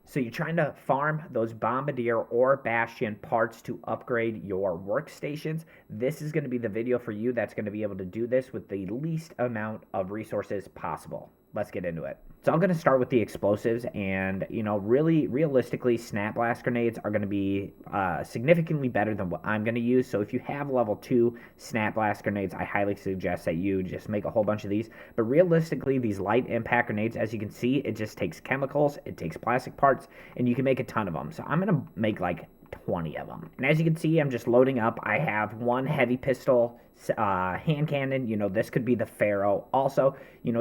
So you're trying to farm those Bombardier or Bastion parts to upgrade your workstations. This is going to be the video for you that's going to be able to do this with the least amount of resources possible. Let's get into it. So I'm going to start with the explosives, and really realistically, snap blast grenades are going to be significantly better than what I'm going to use. So if you have level 2 snap blast grenades, I highly suggest that you just make a whole bunch of these. But realistically, these light impact grenades, as you can see, it just takes chemicals, it takes plastic parts, and you can make a ton of them. So I'm going to make like 20 of them. And as you can see, I'm just loading up. I have one heavy pistol, hand cannon. This could be the Pharaoh. Also,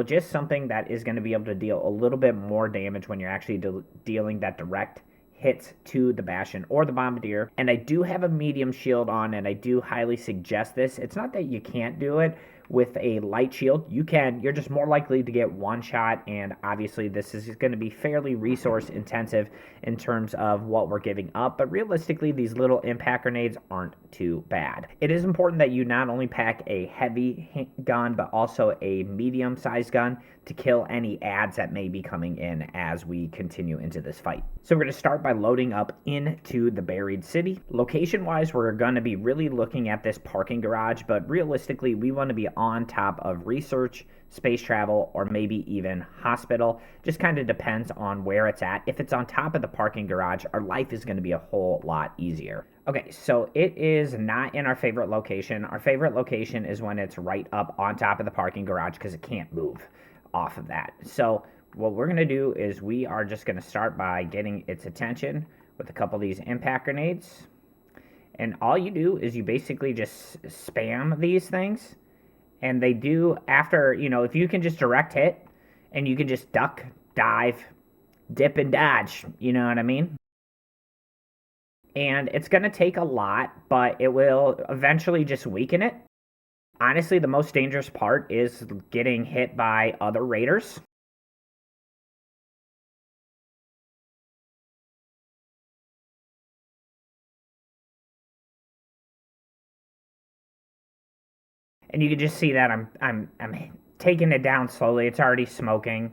just something that is going to be able to deal a little bit more damage when you're actually dealing that direct hits to the Bastion or the Bombardier. And I do have a medium shield on, and I do highly suggest this. It's not that you can't do it with a light shield. You can. You're just more likely to get one shot, and obviously this is going to be fairly resource intensive in terms of what we're giving up, but realistically these little impact grenades aren't too bad. It is important that you not only pack a heavy gun but also a medium sized gun to kill any adds that may be coming in as we continue into this fight. So we're going to start by loading up into the buried city. Location wise, we're going to be really looking at this parking garage, but realistically we want to be on top of research, space travel, or maybe even hospital. Just kind of depends on where it's at. If it's on top of the parking garage, our life is going to be a whole lot easier. Okay, so it is not in our favorite location. Our favorite location is when it's right up on top of the parking garage because it can't move off of that. So what we're going to do is we are just going to start by getting its attention with a couple of these impact grenades. And all you do is you basically just spam these things. And they do, after, if you can just direct hit and you can just duck, dive, dip, and dodge, you know what I mean? And it's going to take a lot, but it will eventually just weaken it. Honestly, the most dangerous part is getting hit by other raiders. And you can just see that I'm taking it down slowly. It's already smoking.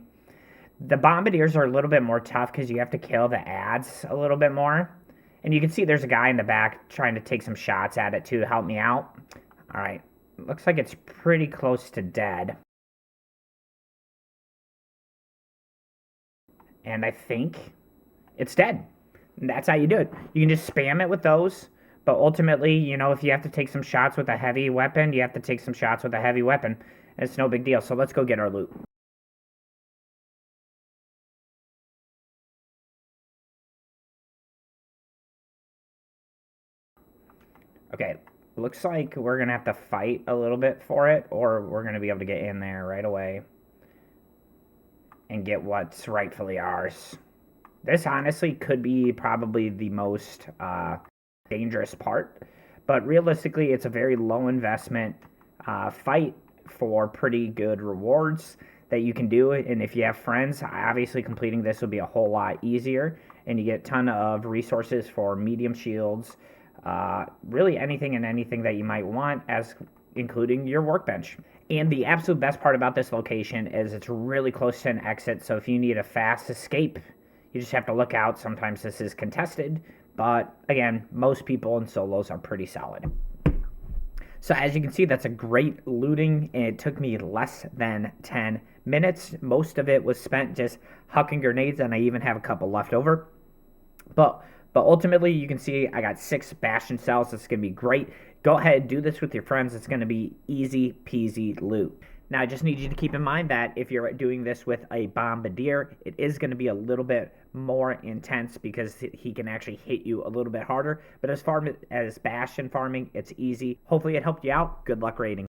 The Bombardiers are a little bit more tough because you have to kill the adds a little bit more. And you can see there's a guy in the back trying to take some shots at it too to help me out. All right. Looks like it's pretty close to dead. And I think it's dead. And that's how you do it. You can just spam it with those. But ultimately, if you have to take some shots with a heavy weapon, you have to take some shots with a heavy weapon. It's no big deal. So let's go get our loot. Okay, looks like we're going to have to fight a little bit for it, or we're going to be able to get in there right away and get what's rightfully ours. This honestly could be probably the most dangerous part, but realistically it's a very low investment fight for pretty good rewards that you can do. And if you have friends, obviously completing this will be a whole lot easier, and you get a ton of resources for medium shields, really anything and anything that you might want, as including your workbench. And the absolute best part about this location is it's really close to an exit, so if you need a fast escape, you just have to look out. Sometimes this is contested, but again, most people in solos are pretty solid. So as you can see, that's a great looting, and it took me less than 10 minutes. Most of it was spent just hucking grenades, and I even have a couple left over. But ultimately, you can see I got 6 Bastion cells. It's going to be great. Go ahead, do this with your friends. It's going to be easy peasy loot. Now, I just need you to keep in mind that if you're doing this with a Bombardier, it is going to be a little bit more intense because he can actually hit you a little bit harder. But as far as Bastion farming, it's easy. Hopefully it helped you out. Good luck raiding.